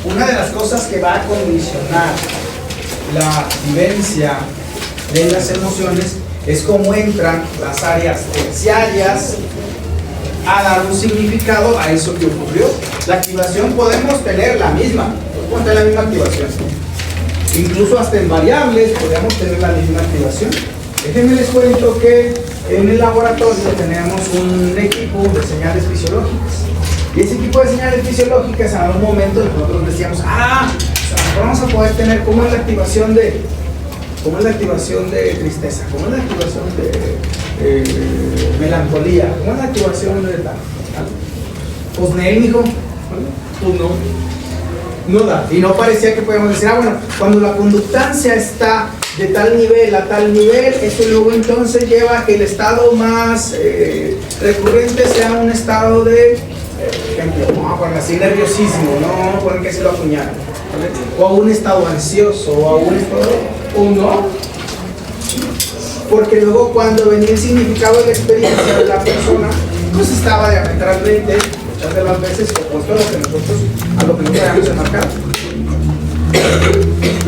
una de las cosas que va a condicionar la vivencia de las emociones es cómo entran las áreas terciarias a dar un significado a eso que ocurrió. La activación podemos tener la misma, podemos tener la misma activación. Incluso hasta en variables podemos tener la misma activación. Déjenme les cuento que en el laboratorio tenemos un equipo de señales fisiológicas. Y ese equipo de señales fisiológicas en algún momento nosotros decíamos, vamos a poder tener cómo es la activación de tristeza, cómo es la activación de melancolía, cómo es la activación de tal. Pues Nel, mijo, pues no da. Y no parecía que podíamos decir, bueno, cuando la conductancia está de tal nivel a tal nivel, eso luego entonces lleva a que el estado más recurrente sea un estado de, ejemplo, vamos a poner así, nerviosismo, no poner que se lo acuñaran, ¿vale? O a un estado ansioso, o a un estado, o no. Porque luego cuando venía el significado de la experiencia de la persona, pues estaba diametralmente, muchas de las veces, opuesto a lo que nosotros habíamos enmarcado.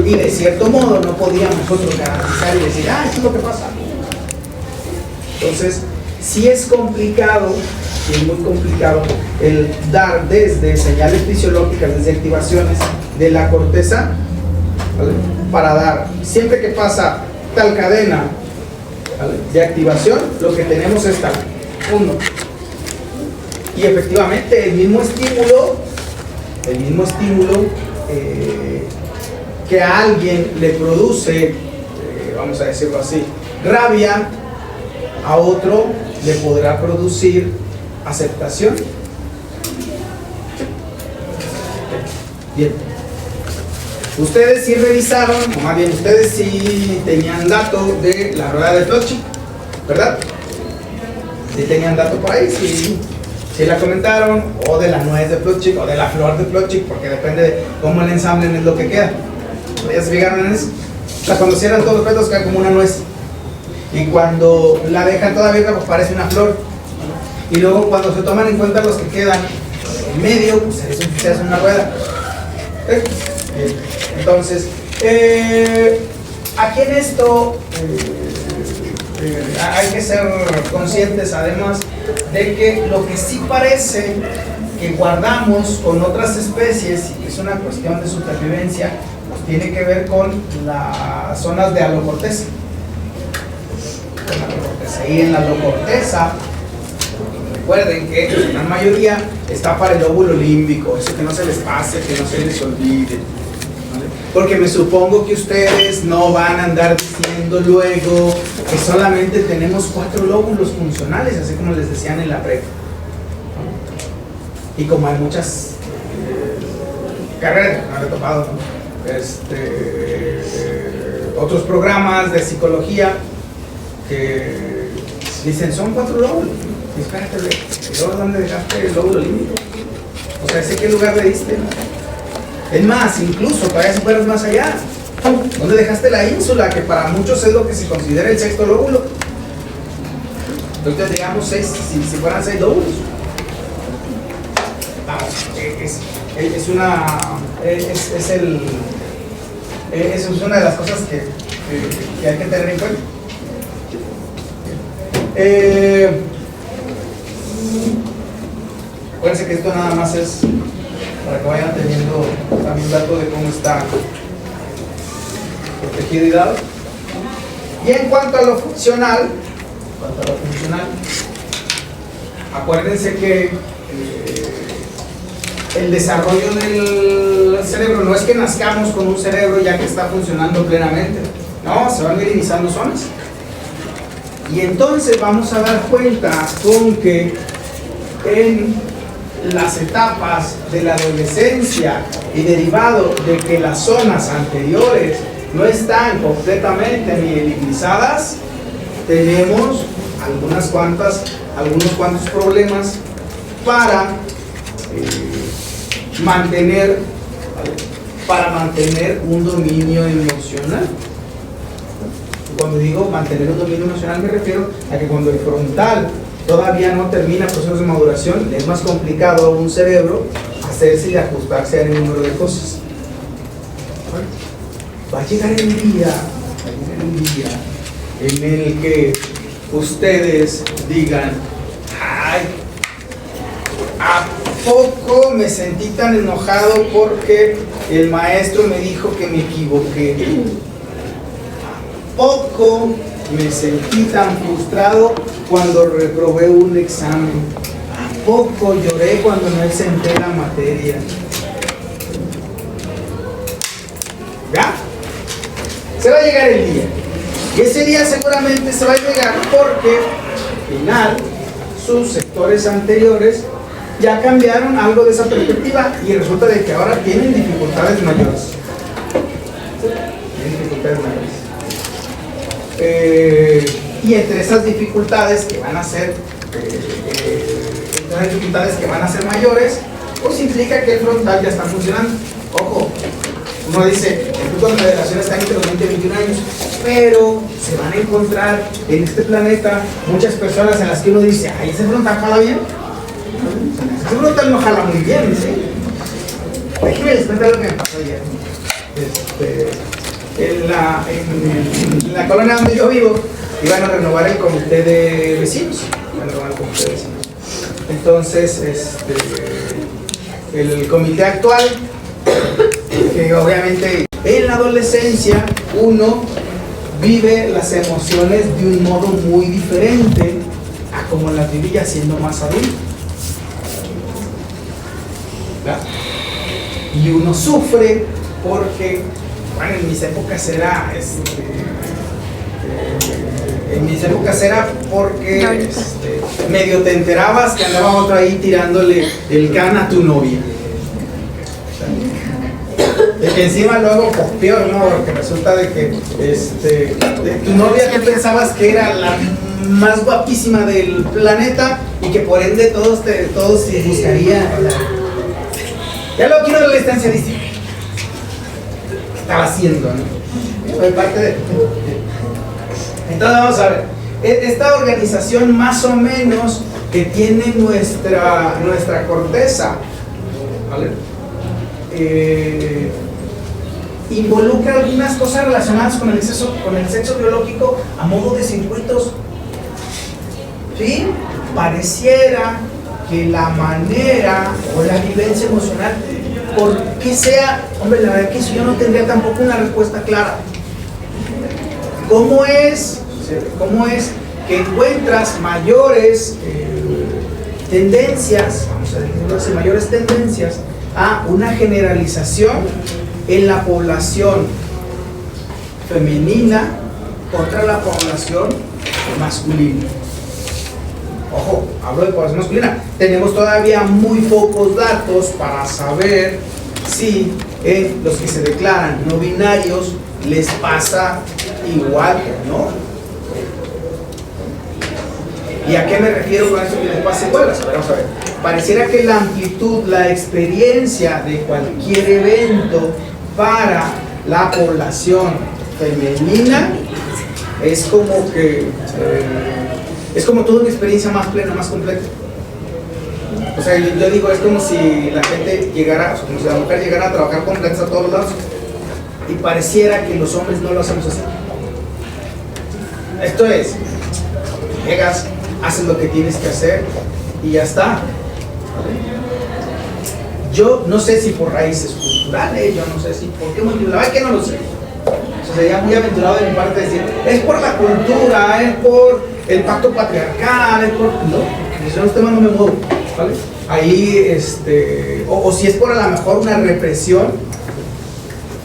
Y de cierto modo no podíamos nosotros garantizar y decir, esto es lo que pasa. Entonces, sí es complicado, sí es muy complicado el dar desde señales fisiológicas, desde activaciones de la corteza, ¿vale? Para dar, siempre que pasa tal cadena, ¿vale?, de activación, lo que tenemos es tal, 1. Y efectivamente el mismo estímulo que a alguien le produce, vamos a decirlo así, rabia, a otro le podrá producir aceptación. Bien. Ustedes sí revisaron, o más bien ustedes sí tenían datos de la rueda de Plotchik, ¿verdad? Sí tenían datos por ahí, sí la comentaron, o de la nuez de Plotchik, o de la flor de Plotchik, porque depende de cómo el ensamblen es lo que queda. ¿Ya se fijaron en eso? O sea, cuando cierran todos los pétalos queda como una nuez, y cuando la dejan toda abierta pues parece una flor, y luego cuando se toman en cuenta los que quedan en medio, pues se hace una rueda. Entonces, aquí en esto hay que ser conscientes además de que lo que sí parece que guardamos con otras especies y que es una cuestión de supervivencia, pues tiene que ver con las zonas de alocorteza. Y en la alocorteza, recuerden que la gran mayoría está para el lóbulo límbico, eso que no se les pase, que no se les olvide, ¿vale? Porque me supongo que ustedes no van a andar diciendo luego que solamente tenemos 4 lóbulos funcionales, así como les decían en la prepa. Y como hay muchas carreras, no he topado, otros programas de psicología que dicen son 4 lóbulos. Y espérate, ¿y luego dónde dejaste el lóbulo límbico? O sea, ¿sé qué lugar le diste? Es más, incluso todavía si fueras más allá, ¿dónde dejaste la ínsula? Que para muchos es lo que se considera el 6.º lóbulo. Entonces digamos 6, si fueran 6 lóbulos. Vamos, es una de las cosas que hay que tener en cuenta. Acuérdense que esto nada más es para que vayan teniendo también dato de cómo está protegido y dado. Y en cuanto a lo funcional, acuérdense que el desarrollo del cerebro no es que nazcamos con un cerebro ya que está funcionando plenamente, no, se van minimizando zonas. Y entonces vamos a dar cuenta con que en las etapas de la adolescencia y derivado de que las zonas anteriores no están completamente nivelizadas, tenemos algunos cuantos problemas para mantener un dominio emocional. Cuando digo mantener un dominio emocional me refiero a que cuando el frontal todavía no termina procesos de maduración, es más complicado a un cerebro hacerse y ajustarse al número de cosas. Va a llegar el día en el que ustedes digan, ay, ¿a poco me sentí tan enojado porque el maestro me dijo que me equivoqué? ¿A poco me sentí tan frustrado cuando reprobé un examen? ¿A poco lloré cuando no exenté la materia? ¿Ya? Se va a llegar el día. Y ese día seguramente se va a llegar porque al final sus sectores anteriores ya cambiaron algo de esa perspectiva y resulta de que ahora tienen dificultades mayores. Tienen dificultades mayores. Y entre esas dificultades que van a ser mayores, pues implica que el frontal ya está funcionando. Ojo, uno dice, el punto de moderación está entre los 20 y 21 años, pero se van a encontrar en este planeta muchas personas en las que uno dice, ay, ese frontal jala bien. Ese frontal no jala muy bien, ¿sí? Déjenme les cuento lo que me pasó ayer. En la colonia donde yo vivo, iban a renovar el comité de vecinos. Entonces, el comité actual, que obviamente en la adolescencia uno vive las emociones de un modo muy diferente a como las vivía siendo más adulto. ¿Verdad? Y uno sufre porque, bueno, en mis épocas era porque medio te enterabas que andaba otro ahí tirándole el can a tu novia. De que encima luego, pues peor, ¿no? Porque resulta de que de tu novia tú pensabas que era la más guapísima del planeta y que por ende todos buscarían. Ya lo quiero de la distancia distinta. Estaba haciendo, ¿no? Fue parte de. Entonces vamos a ver. Esta organización más o menos que tiene nuestra corteza, ¿vale? Involucra algunas cosas relacionadas con el sexo biológico a modo de circuitos. ¿Sí? Pareciera que la manera o la vivencia emocional, por qué sea, hombre, la verdad que yo no tendría tampoco una respuesta clara. ¿Cómo es que encuentras mayores tendencias, vamos a decirlo así, mayores tendencias a una generalización en la población femenina contra la población masculina? Ojo, hablo de población masculina. Tenemos todavía muy pocos datos para saber si en los que se declaran no binarios les pasa igual o no. ¿Y a qué me refiero con esto que les pasa igual? Vamos a ver. Pareciera que la amplitud, la experiencia de cualquier evento para la población femenina es como que es como toda una experiencia más plena, más completa. O sea, yo digo, es como si la gente llegara, o sea, como si la mujer llegara a trabajar completas a todos lados y pareciera que los hombres no lo hacemos así. Esto es, llegas, haces lo que tienes que hacer y ya está. Yo no sé si por raíces culturales, yo no sé si por qué motivo, la verdad es que no lo sé. O sea, sería muy aventurado de mi parte decir, es por la cultura, es por el pacto patriarcal, es por... No, porque si no, temas no me muevo, ¿vale? Ahí, o si es por a lo mejor una represión,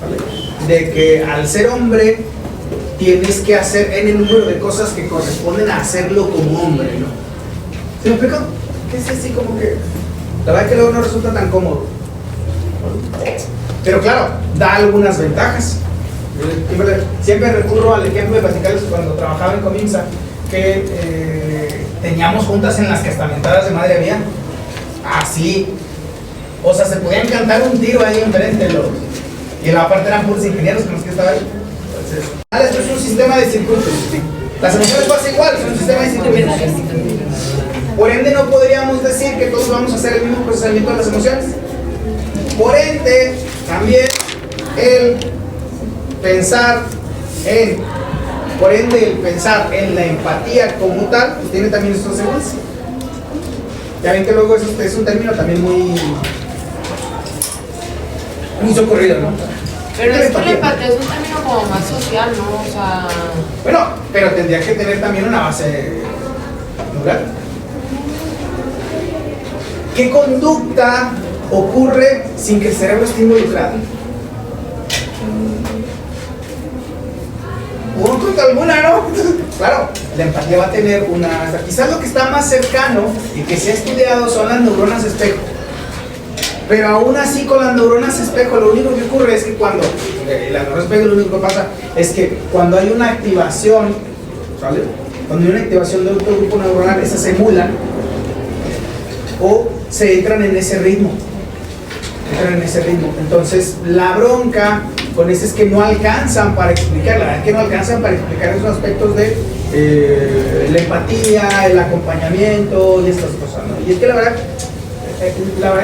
¿vale? De que al ser hombre tienes que hacer N número de cosas que corresponden a hacerlo como hombre, ¿no? ¿Se me explico? Que es así como que... La verdad es que luego no resulta tan cómodo. Pero claro, da algunas ventajas. Siempre recurro al ejemplo de platicarles cuando trabajaba en Cominsa, que teníamos juntas en las que hasta mentadas de madre había. Así. O sea, se podían cantar un tiro ahí enfrente y la parte eran puros ingenieros con los que estaba ahí. Entonces, esto es un sistema de circuitos. Las emociones pasan igual, es un sistema de circuitos. Por ende, no podríamos decir que todos vamos a hacer el mismo procesamiento de las emociones. por ende, también el pensar en la empatía como tal, pues tiene también sus consecuencias. Ya ven que luego eso es un término también muy socorrido, ¿no? Pero es que la empatía es un término como más social, ¿no? O sea... Bueno, pero tendría que tener también una base moral. ¿Qué conducta ocurre sin que el cerebro esté involucrado? ¿Conducta alguna, no? Claro, la empatía va a tener una... Quizás lo que está más cercano y que se ha estudiado son las neuronas espejo. Pero aún así con las neuronas espejo lo único que ocurre es que cuando las neuronas espejo lo único que pasa es que cuando hay una activación, ¿sale? Cuando hay una activación de otro grupo neuronal, esas se emulan o se entran en ese ritmo. Entonces la bronca con eso es que no alcanzan para explicar, la verdad es que no alcanzan para explicar esos aspectos de la empatía, el acompañamiento y estas cosas, ¿no? Y es que la verdad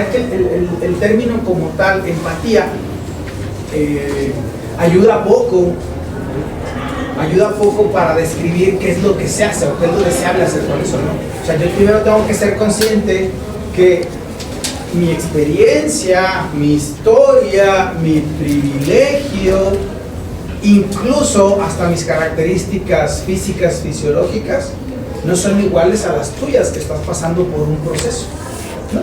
es que el término como tal, empatía, ayuda poco para describir qué es lo que se hace o qué es lo deseable hacer con eso, ¿no? O sea, yo primero tengo que ser consciente que mi experiencia, mi historia, mi privilegio, incluso hasta mis características físicas, fisiológicas, no son iguales a las tuyas, que estás pasando por un proceso, ¿no?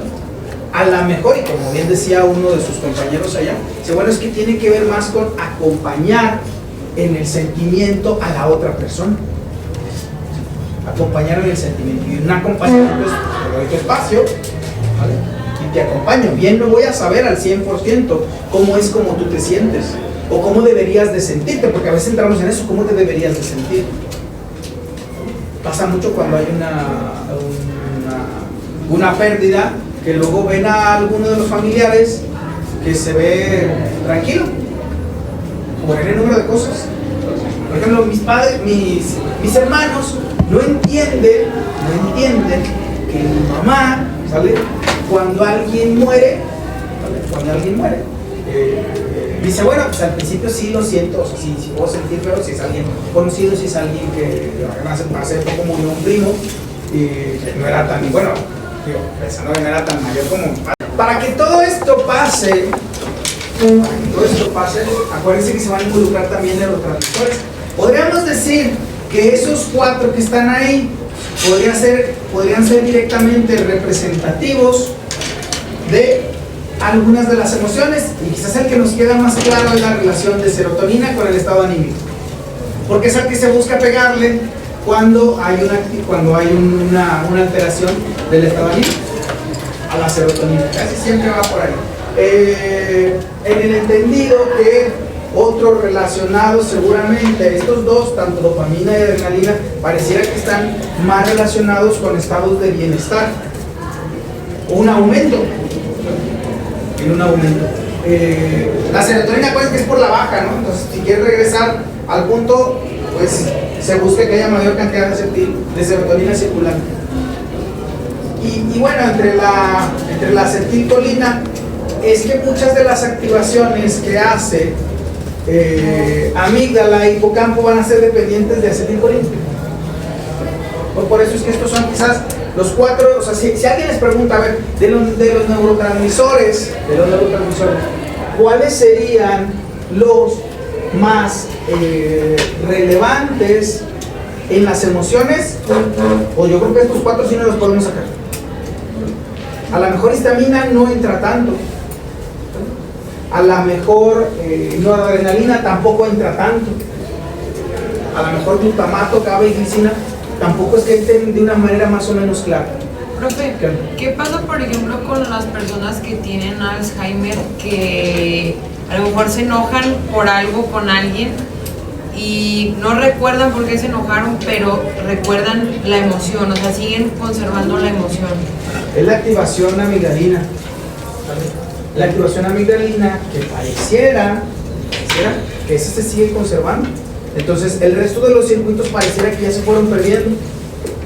A lo mejor, y como bien decía uno de sus compañeros allá, dice, bueno, es que tiene que ver más con acompañar en el sentimiento a la otra persona. Acompañar en el sentimiento. Y un acompañamiento es, te doy tu espacio, ¿vale? Y te acompaño. Bien, no voy a saber al 100% cómo es como tú te sientes o cómo deberías de sentirte, porque a veces entramos en eso, cómo te deberías de sentir. Pasa mucho cuando hay una pérdida, que luego ven a alguno de los familiares que se ve tranquilo por el número de cosas. Por ejemplo, mis padres, mis hermanos no entienden que mi mamá, ¿sale? Cuando alguien muere, dice, bueno, pues al principio sí lo siento, o sea, sí puedo sentir, pero si es alguien conocido, si es alguien que hace poco murió un primo, y que no era tan, bueno, digo, pensando que no era tan mayor como... Para que todo esto pase, acuérdense que se van a involucrar también neurotransmisores. Podríamos decir que esos 4 que están ahí podrían ser directamente representativos de algunas de las emociones, y quizás el que nos queda más claro es la relación de serotonina con el estado anímico, porque es al que se busca pegarle cuando hay una alteración del estado anímico, a la serotonina, casi siempre va por ahí. En el entendido que otros relacionados, seguramente estos dos, tanto dopamina y adrenalina, pareciera que están más relacionados con estados de bienestar, un aumento. La serotonina, pues, que es por la baja, ¿no? Entonces, si quieres regresar al punto, pues se busca que haya mayor cantidad de serotonina circulante. Y bueno, entre la acetilcolina, es que muchas de las activaciones que hace amígdala y hipocampo van a ser dependientes de acetilcolina. Por eso es que estos son quizás los 4, o sea, si alguien les pregunta, a ver, de los neurotransmisores, ¿cuáles serían los más relevantes en las emociones? Pues yo creo que estos 4 sí no los podemos sacar. A lo mejor histamina no entra tanto. A lo mejor noradrenalina tampoco entra tanto. A lo mejor glutamato, GABA y glicina tampoco es que entren de una manera más o menos clara. Profe, ¿qué pasa, por ejemplo, con las personas que tienen Alzheimer, que a lo mejor se enojan por algo con alguien y no recuerdan por qué se enojaron, pero recuerdan la emoción, o sea, siguen conservando la emoción? Es la activación amigdalina. La activación amigdalina que pareciera que ese se sigue conservando. Entonces el resto de los circuitos pareciera que ya se fueron perdiendo,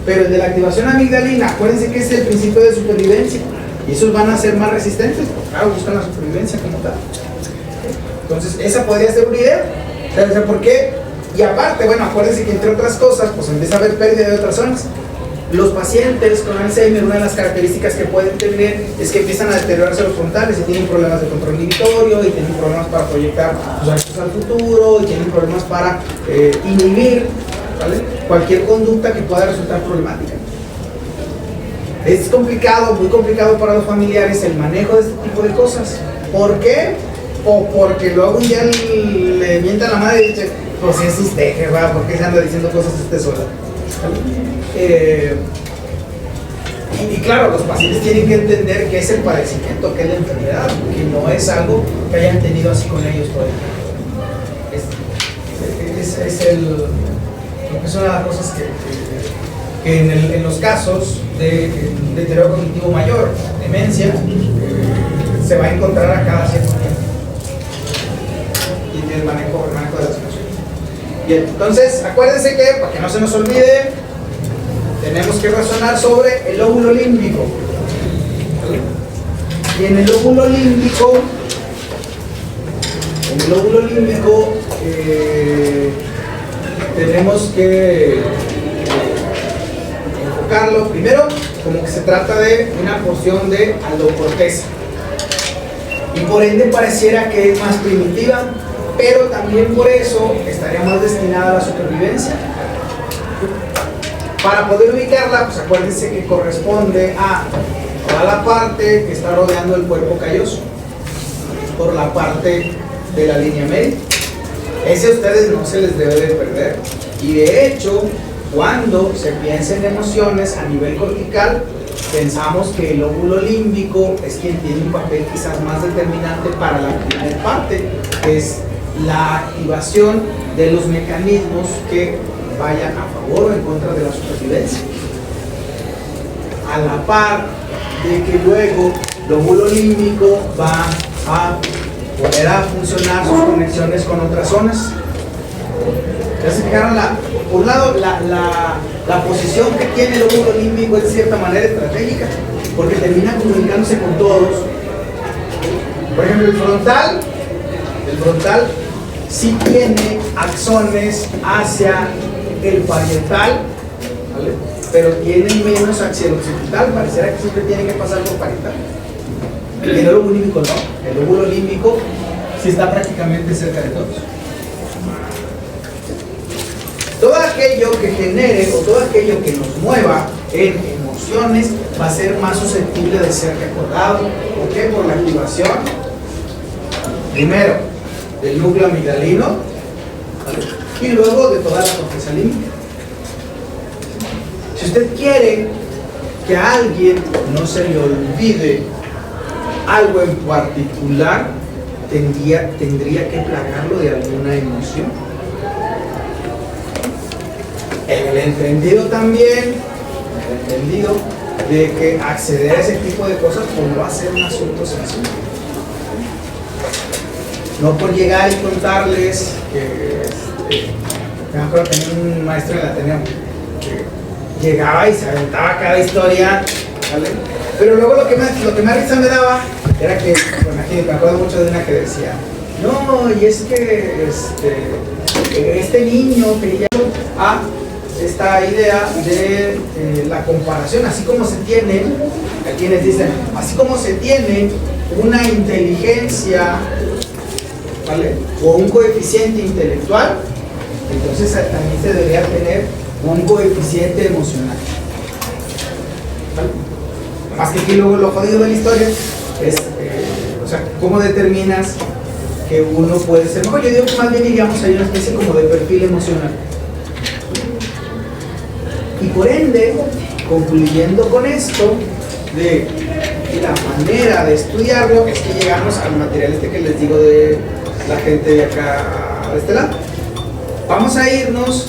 pero el de la activación amigdalina, acuérdense que es el principio de supervivencia. Y esos van a ser más resistentes, porque claro, buscan la supervivencia como tal. Entonces, esa podría ser una idea. ¿Sabes por qué? Y aparte, bueno, acuérdense que entre otras cosas, pues empieza a haber pérdida de otras zonas. Los pacientes con Alzheimer, una de las características que pueden tener es que empiezan a deteriorarse los frontales y tienen problemas de control inhibitorio y tienen problemas para proyectar sus actos al futuro y tienen problemas para inhibir, ¿vale?, cualquier conducta que pueda resultar problemática. Es complicado, muy complicado para los familiares el manejo de este tipo de cosas. ¿Por qué? O porque luego un día le mientan a la madre y dice, pues es usted, jefa, ¿por qué se anda diciendo cosas usted sola? Y claro, los pacientes tienen que entender que es el padecimiento, que es la enfermedad, que no es algo que hayan tenido así con ellos todo el tiempo. Es una de las cosas que en los casos de deterioro cognitivo mayor, demencia, se va a encontrar a cada cierto tiempo. Y el manejo de las emociones. Bien, entonces acuérdense que, para que no se nos olvide, tenemos que razonar sobre el lóbulo límbico. Y en el lóbulo límbico, tenemos que enfocarlo primero como que se trata de una porción de aldocorteza. Y por ende pareciera que es más primitiva, pero también por eso estaría más destinada a la supervivencia. Para poder ubicarla, pues acuérdense que corresponde a toda la parte que está rodeando el cuerpo calloso, por la parte de la línea media. Ese a ustedes no se les debe de perder. Y de hecho, cuando se piensa en emociones a nivel cortical, pensamos que el lóbulo límbico es quien tiene un papel quizás más determinante para la primera parte, que es la activación de los mecanismos que vayan a favor o en contra de la supervivencia. A la par de que luego el lóbulo límbico va a poner a funcionar sus conexiones con otras zonas. ¿Ya se fijaron? Por un lado, la posición que tiene el lóbulo límbico es de cierta manera estratégica, porque termina comunicándose con todos. Por ejemplo, el frontal sí tiene axones hacia el parietal, ¿vale?, pero tiene menos hacia el occipital. Pareciera que siempre tiene que pasar por parietal. El lóbulo límbico no. El lóbulo límbico sí está prácticamente cerca de todos. Todo aquello que genere o todo aquello que nos mueva en emociones va a ser más susceptible de ser recordado. ¿Por qué? Por la activación, primero, del núcleo amigdalino, ¿vale?, y luego de toda la corteza límbica. Si usted quiere que a alguien no se le olvide algo en particular, tendría que plagarlo de alguna emoción. En el entendido también, de que acceder a ese tipo de cosas pues no va a ser un asunto sencillo. No por llegar y contarles que me acuerdo que tenía un maestro en la Ateneo que llegaba y se aventaba cada historia, ¿vale? Pero luego lo que más risa me daba era que, bueno, aquí me acuerdo mucho de una que decía, no, y es que este niño que ya a esta idea de la comparación, así como se tiene, hay quienes dicen, así como se tiene una inteligencia, ¿vale?, o un coeficiente intelectual, entonces también se debería tener un coeficiente emocional, ¿vale? Más que aquí luego lo jodido de la historia es, o sea, ¿cómo determinas que uno puede ser mejor? Yo digo que más bien iríamos a una especie como de perfil emocional. Y por ende, concluyendo con esto, de la manera de estudiarlo es que llegamos al material este que les digo de la gente de acá de este lado. Vamos a irnos